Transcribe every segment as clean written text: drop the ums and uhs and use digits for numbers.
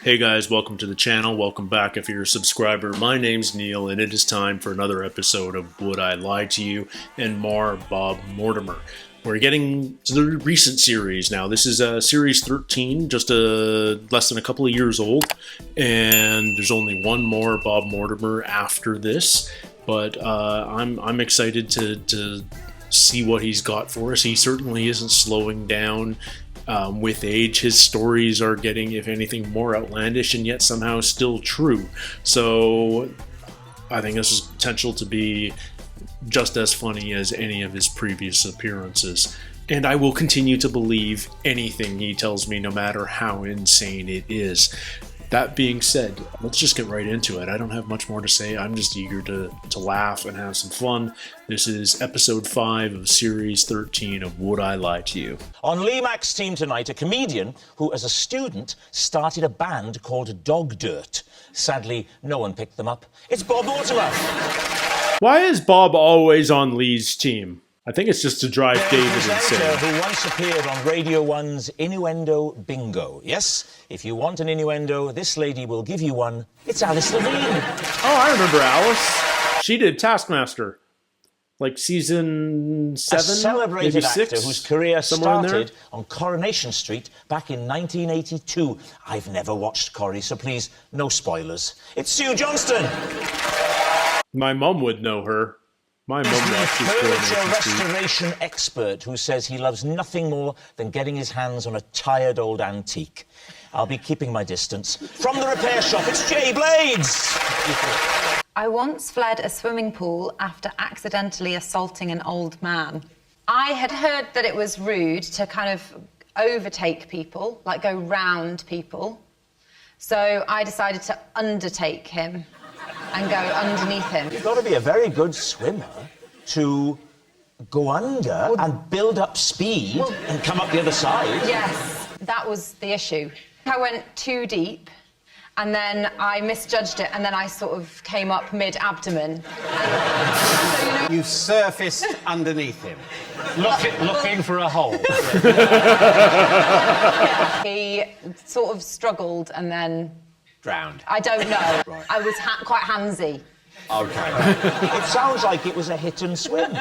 Hey guys, welcome to the channel. Welcome back if you're a subscriber. My name's Neil, and it is time for another episode of Would I Lie to You and more Bob Mortimer. We're getting to the recent series now. This is series 13, just less than a couple of years old, and there's only one more Bob Mortimer after this. But I'm excited to see what he's got for us. He certainly isn't slowing down. With age, his stories are getting, if anything, more outlandish and yet somehow still true. So I think this has potential to be just as funny as any of his previous appearances. And I will continue to believe anything he tells me, no matter how insane it is. That being said, let's just get right into it. I don't have much more to say. I'm just eager to laugh and have some fun. This is episode 5 of series 13 of Would I Lie to You? On Lee Mack's team tonight, a comedian who, as a student, started a band called Dog Dirt. Sadly, no one picked them up. It's Bob Mortimer. Why is Bob always on Lee's team? I think it's just to drive David insane. Who once appeared on Radio 1's Innuendo Bingo. Yes, if you want an innuendo, this lady will give you one. It's Alice Levine. Oh, I remember Alice. She did Taskmaster. Like season 7, a celebrated maybe 6, actor whose career started started on Coronation Street back in 1982. I've never watched Corrie, so please, no spoilers. It's Sue Johnston. My mum would know her. My mum watches furniture restoration expert who says he loves nothing more than getting his hands on a tired old antique. I'll be keeping my distance. From the repair shop, it's Jay Blades. I once fled a swimming pool after accidentally assaulting an old man. I had heard that it was rude to kind of overtake people, like go round people. So I decided to undertake him and go underneath him. You've got to be a very good swimmer to go under and build up speed and come up the other side. Yes, that was the issue. I went too deep, and then I misjudged it, and then I sort of came up mid-abdomen. So, you surfaced underneath him. Looking for a hole. Yeah. He sort of struggled and then... drowned. I don't know. Right. I was quite handsy. Okay. It sounds like it was a hit and swim.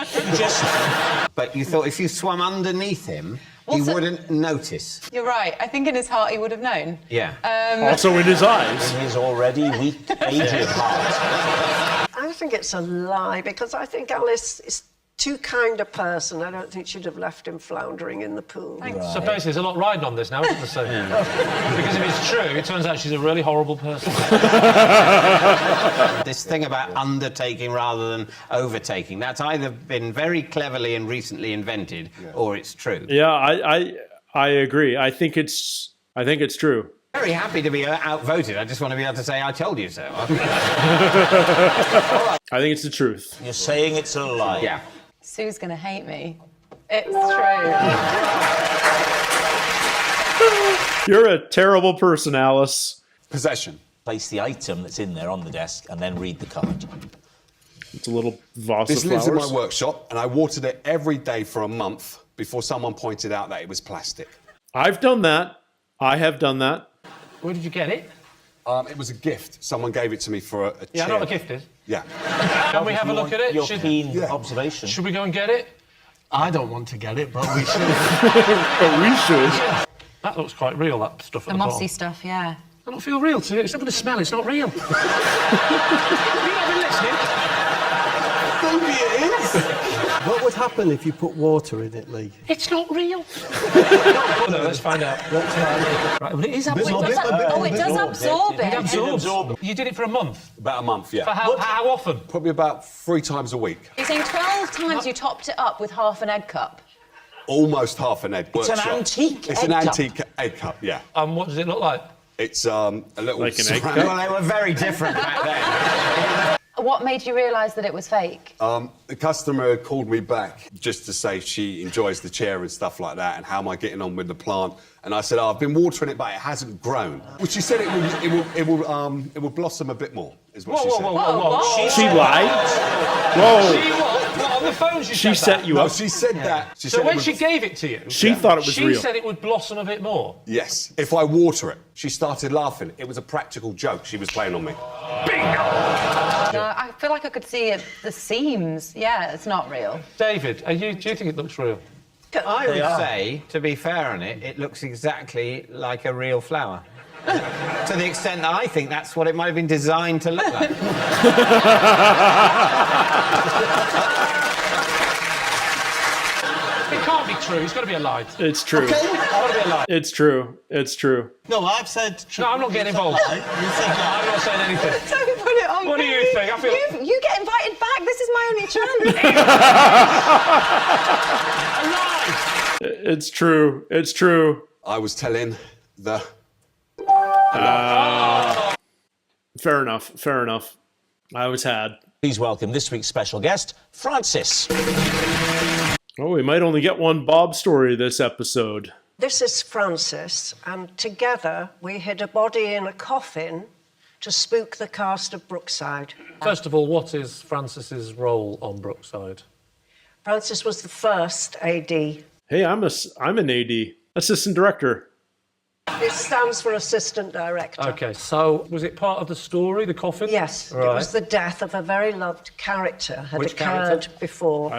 But you thought if you swam underneath him, he wouldn't notice. You're right. I think in his heart he would have known. Yeah. Also in his eyes. In his already weak, aged heart. I think it's a lie, because I think Alice is too kind a person. I don't think she'd have left him floundering in the pool. Right. So basically, there's a lot riding on this now, isn't there? So, because if it's true, it turns out she's a really horrible person. This thing about undertaking rather than overtaking, that's either been very cleverly and recently invented, or it's true. Yeah, I agree. I think it's true. Very happy to be outvoted. I just want to be able to say, I told you so. I think it's the truth. You're saying it's a lie. Yeah. Sue's gonna hate me. It's true. You're a terrible person, Alice. Possession. Place the item that's in there on the desk and then read the card. It's a little vase This of lives in flowers. my workshop, and I watered it every day for a month before someone pointed out that it was plastic. I've done that. I have done that. Where did you get it? It was a gift. Someone gave it to me for a chair. Yeah, I know what a gift is. Yeah. Can we have a look at it? Your keen observation. Should we go and get it? I don't want to get it, but we should. But we should. That looks quite real, that stuff at The the mossy bottom. stuff, yeah. I don't feel real to it. It's not going to smell. It's not real. Have you not been listening? Maybe it is. What would happen if you put water in it, Lee? It's not real. No, let's find out. Right, well, it is absorbed. Oh, it does absorb It it. absorbs. You did it for a month? About a month, yeah. For how often? Probably about 3 times a week. You're saying 12 times you topped it up with half an egg cup? Almost half an egg. It's an workshop. antique It's egg an cup. antique egg cup, yeah. And what does it look like? It's a little... Like an egg ceramic- cup? Well, they were very different back then. What made you realise that it was fake? The customer called me back just to say she enjoys the chair and stuff like that, and how am I getting on with the plant? And I said, I've been watering it, but it hasn't grown. Well, she said it will blossom a bit more, is what she said. Whoa. She lied? Whoa. She what? the phones you She set you No, up. she said that. She So said when it she was- gave it to you, She thought it was she real. said it would blossom a bit more. Yes. If I water it, she started laughing. It was a practical joke. She was playing on me. No, I feel like I could see it, the seams. Yeah, it's not real. David, do you think it looks real? I would say, to be fair on it, it looks exactly like a real flower. To the extent that I think that's what it might have been designed to look like. It can't be true. It's got to be a lie. It's true. It's got to be a lie. It's true. It's true. No, I've said... No, I'm not getting involved. You said I'm not saying anything. Don't put it on What do me. you think? I feel- You get invited back. This is my only chance. A lie! It's true. It's true. I was telling the... Fair enough. Fair enough. I was had. Please welcome this week's special guest, Francis. Oh, we might only get one Bob story this episode. This is Francis, and together we hid a body in a coffin to spook the cast of Brookside. First of all, what is Francis's role on Brookside? Francis was the first AD. Hey, I'm an AD, assistant director. It stands for Assistant Director. OK, so was it part of the story, the coffin? Yes, Right. it was the death of a very loved character had Which occurred character? before.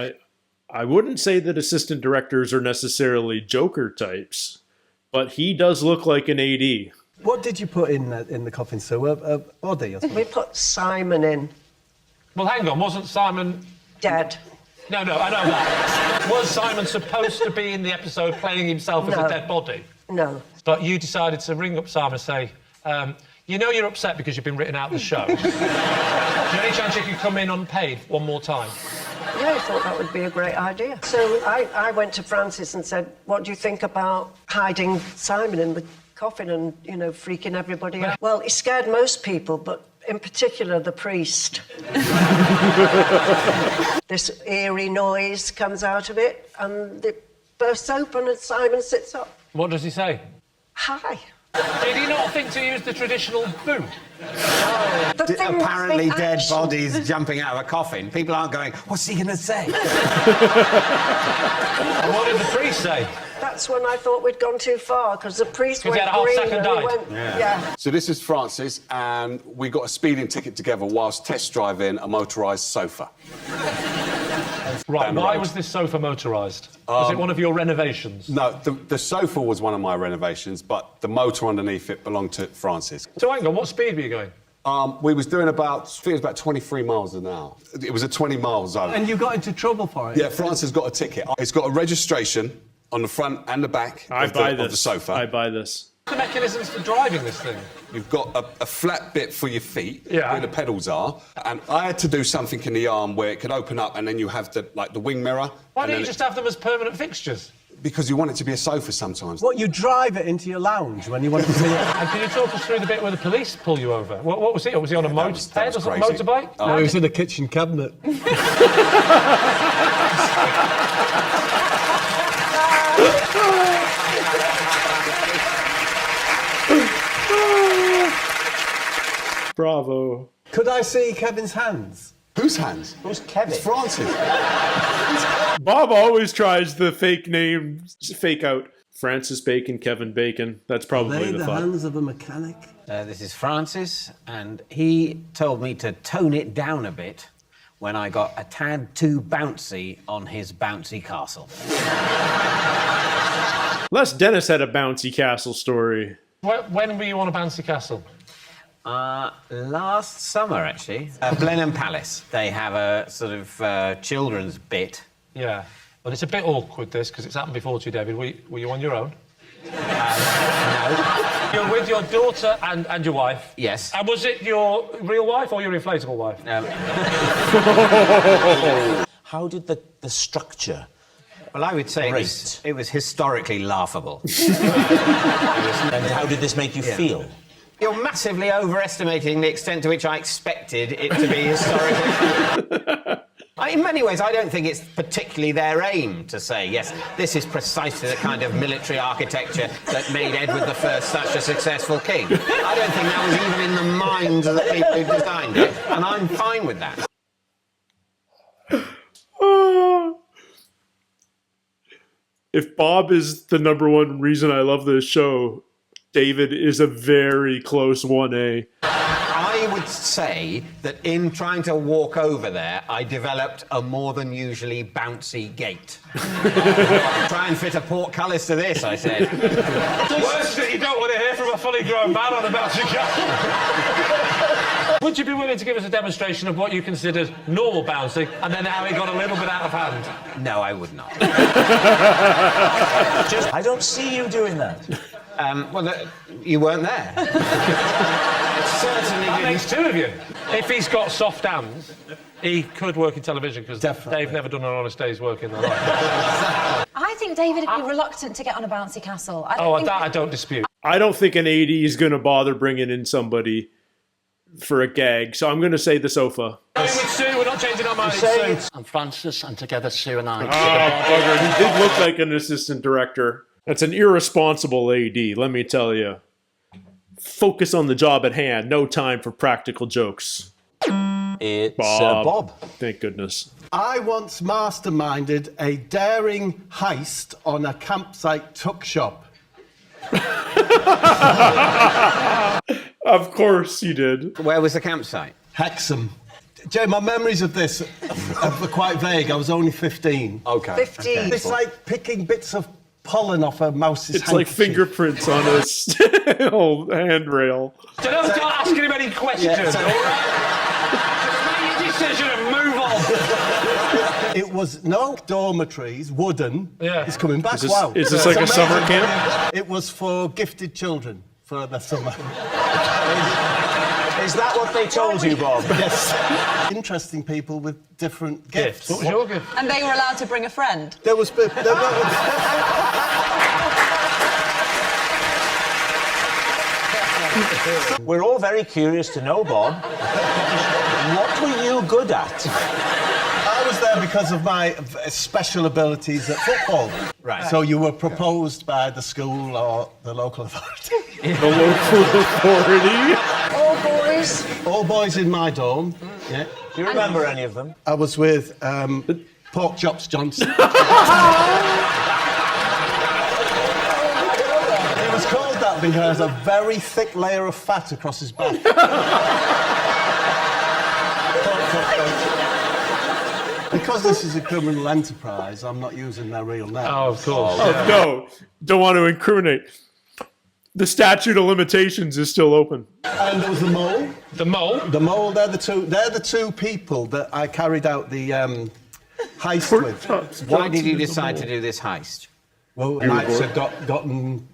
I wouldn't say that assistant directors are necessarily Joker types, but he does look like an AD. What did you put in the coffin, Sue? A body or something? We put Simon in, Well, hang on, wasn't Simon... dead. No, I know that. Was Simon supposed to be in the episode playing himself as No. a dead body? No. But you decided to ring up Simon and say, you know you're upset because you've been written out of the show. Is there any chance you could come in unpaid one more time? Yeah, I thought that would be a great idea. So I went to Francis and said, what do you think about hiding Simon in the coffin and, you know, freaking everybody out? Well, he scared most people, but in particular the priest. This eerie noise comes out of it and it bursts open and Simon sits up. What does he say? Hi. Did he not think to use the traditional boo? The thing was Apparently the dead action. bodies jumping out of a coffin. People aren't going, what's he going to say? And what did the priest say? That's when I thought we'd gone too far, because the priest 'Cause he went had a half green second and he died. went... Yeah. So this is Francis, and we got a speeding ticket together whilst test driving a motorised sofa. Right, Down the why road. was this sofa motorised? Was it one of your renovations? No, the sofa was one of my renovations, but the motor underneath it belonged to Francis. So hang on, what speed were you going? We was doing about, I think it was about 23 miles an hour. It was a 20 mile zone. And you got into trouble for it? Yeah, Francis got a ticket. It's got a registration on the front and the back of the sofa. I buy this. The mechanisms for driving this thing? You've got a flat bit for your feet, Yeah. where the pedals are, and I had to do something in the arm where it could open up, and then you have the wing mirror. Why and don't you then just have them as permanent fixtures? because you want it to be a sofa sometimes. What, you drive it into your lounge when you want to see it? And can you talk us through the bit where the police pull you over? What was he? Was he on a that was moped or something? crazy. Motorbike? No, it was in a kitchen cabinet. Bravo. Could I see Kevin's hands? Whose hands? Who's Kevin? It's Francis. Bob always tries the fake names, fake out. Francis Bacon, Kevin Bacon. That's probably They the the thought. hands of a mechanic? This is Francis, and he told me to tone it down a bit when I got a tad too bouncy on his bouncy castle. Les Dennis had a bouncy castle story. When were you on a bouncy castle? Last summer, actually. Blenheim Palace. They have a sort of children's bit. Yeah. Well, it's a bit awkward, this, because it's happened before to you, David. Were you on your own? No. You're with your daughter and your wife? Yes. And was it your real wife or your inflatable wife? How did the structure... Well, I would say Great. it was historically laughable. And how did this make you feel? You're massively overestimating the extent to which I expected it to be historically. In many ways, I don't think it's particularly their aim to say, yes, this is precisely the kind of military architecture that made Edward I such a successful king. I don't think that was even in the minds of the people who designed it, and I'm fine with that. if Bob is the number one reason I love this show, David is a very close 1A. I would say that in trying to walk over there, I developed a more than usually bouncy gait. Try and fit a portcullis to this, I said. Worst that you don't want to hear from a fully grown man on a bouncy castle. Would you be willing to give us a demonstration of what you considered normal bouncy and then how it got a little bit out of hand? No, I would not. I don't see you doing that. You weren't there. Certainly That didn't. makes two of you. If he's got soft hands, he could work in television because Definitely. they've never done an honest day's work in their life. I think David would be reluctant to get on a bouncy castle. I don't Oh, think that I don't dispute. I don't think an AD is going to bother bringing in somebody for a gag, so I'm going to say the sofa. Going with Sue, we're not changing our minds. Say Sue. I'm Francis, and together Sue and I. Oh, bugger. He did look like an assistant director. That's an irresponsible AD, let me tell you. Focus on the job at hand. No time for practical jokes. It's Bob. Bob. Thank goodness. I once masterminded a daring heist on a campsite tuck shop. Of course you did. Where was the campsite? Hexham. Jay, my memories of this are quite vague. I was only 15. Okay. 15. It's like picking bits of pollen off a mouse's It's like handkerchief. fingerprints on a old handrail. Don't start asking him any questions, Yeah, so- all right? Just make your decision and move on. It was no dormitories, wooden. Yeah. It's coming back. Is this, wow. is this It's like a summer amazing. camp? It was for gifted children for the summer. Is that what they told you, Bob? Yes. Interesting people with different gifts. What was your gift? And they were allowed to bring a friend. There was. We're all very curious to know, Bob. What were you good at? I was there because of my special abilities at football. Right. So you were proposed by the school or the local authority. The local authority? All boys. All boys in my dorm. Yeah. Do you remember any of them? I was with Pork Chops Johnson. He was called that because he has a very thick layer of fat across his back. Because this is a criminal enterprise, I'm not using their real name. Oh, of course. Oh, no. Don't want to incriminate. The statute of limitations is still open. And there was the mole. The mole? The mole, they're the two people that I carried out the heist with. Why did you decide to do this heist? Well, nights had gotten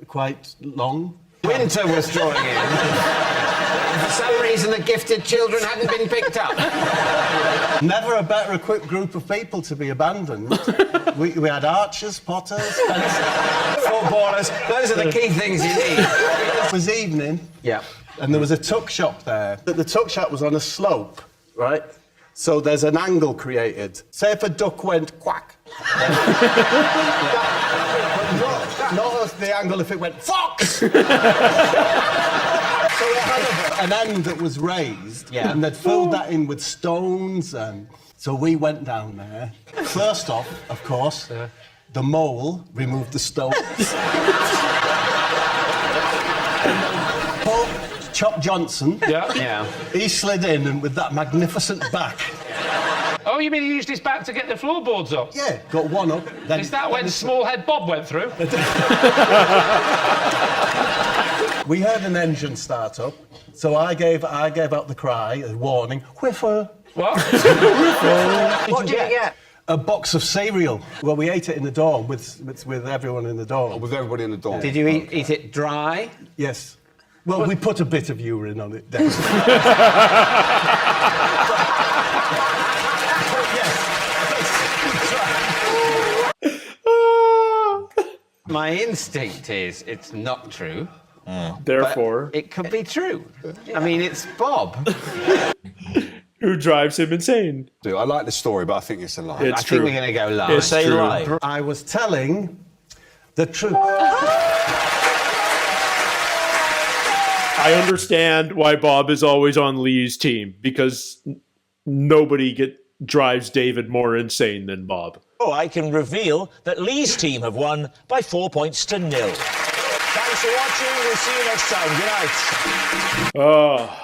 quite long. Winter was drawing in. For some reason, the gifted children hadn't been picked up. Never a better equipped group of people to be abandoned. We had archers, potters, Footballers, those are the key things you need. It was evening, Yeah. and there was a tuck shop there. The tuck shop was on a slope, right? So there's an angle created. Say if a duck went quack. Not the angle if it went fox! So they had an end that was raised, Yeah. and they'd filled that in with stones, and so we went down there. First off, of course, the mole removed the stones. Pork Chop Johnson, Yeah. he slid in and with that magnificent back. Oh, you mean he used his back to get the floorboards up? Yeah, got one up. Then Is that when Smallhead Bob went through? we heard an engine start up, so I gave out the cry, a warning, whiffer. What? What did you get? A box of cereal. Well, we ate it in the dorm with everyone in the dorm. With everybody in the dorm. Did you eat it dry? Yes. Well, we put a bit of urine on it. Then. My instinct is it's not true. Therefore, It could be true. I mean, it's Bob. who drives him insane? I like the story, but I think it's a lie. It's I true. think we're going to go live. It's Say true. lie. I was telling the truth. I understand why Bob is always on Lee's team, because nobody drives David more insane than Bob. Oh, I can reveal that Lee's team have won by 4 points to 0. Thanks for watching. We'll see you next time. Good night.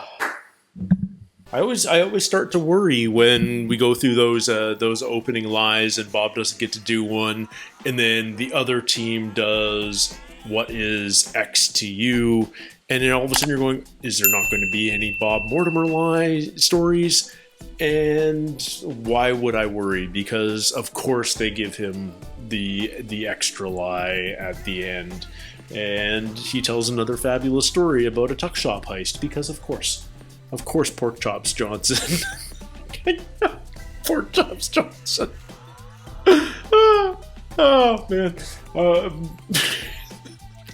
I always start to worry when we go through those opening lies and Bob doesn't get to do one, and then the other team does what is X to you, and then all of a sudden you're going, is there not going to be any Bob Mortimer lie stories? And why would I worry? Because of course they give him the extra lie at the end, and he tells another fabulous story about a tuck shop heist, because of course, Pork Chops Johnson. Pork Chops Johnson. Oh man.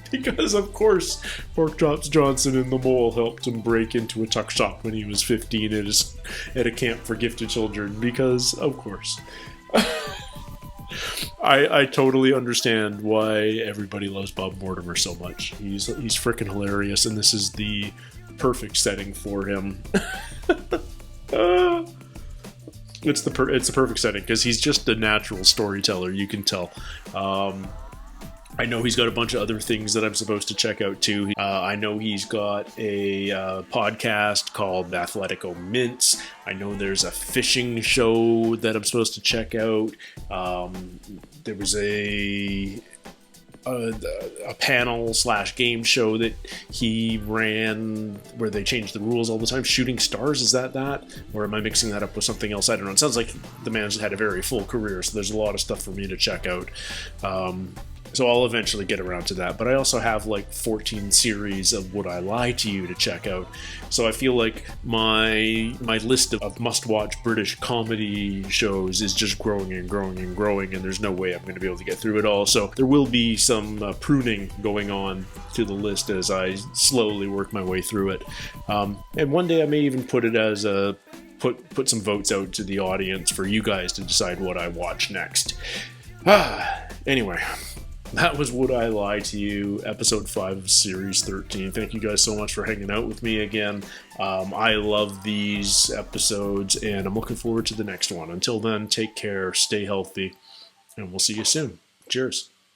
Because of course, Pork Chops Johnson and the Mole helped him break into a tuck shop when he was 15 at a camp for gifted children. Because of course. I totally understand why everybody loves Bob Mortimer so much. He's freaking hilarious, and this is the perfect setting for him. It's the perfect setting because he's just a natural storyteller. You can tell. I know he's got a bunch of other things that I'm supposed to check out too. I know he's got a podcast called Athletico Mints. I know there's a fishing show that I'm supposed to check out. There was a panel / game show that he ran where they changed the rules all the time. Shooting Stars, is that? Or am I mixing that up with something else? I don't know. It sounds like the man's had a very full career, so there's a lot of stuff for me to check out. So I'll eventually get around to that. But I also have like 14 series of Would I Lie to You to check out. So I feel like my list of must-watch British comedy shows is just growing and growing and growing, and there's no way I'm going to be able to get through it all. So there will be some pruning going on to the list as I slowly work my way through it. And one day I may even put it as a put some votes out to the audience for you guys to decide what I watch next. Anyway. That was Would I Lie to You, episode 5 of series 13. Thank you guys so much for hanging out with me again. I love these episodes, and I'm looking forward to the next one. Until then, take care, stay healthy, and we'll see you soon. Cheers.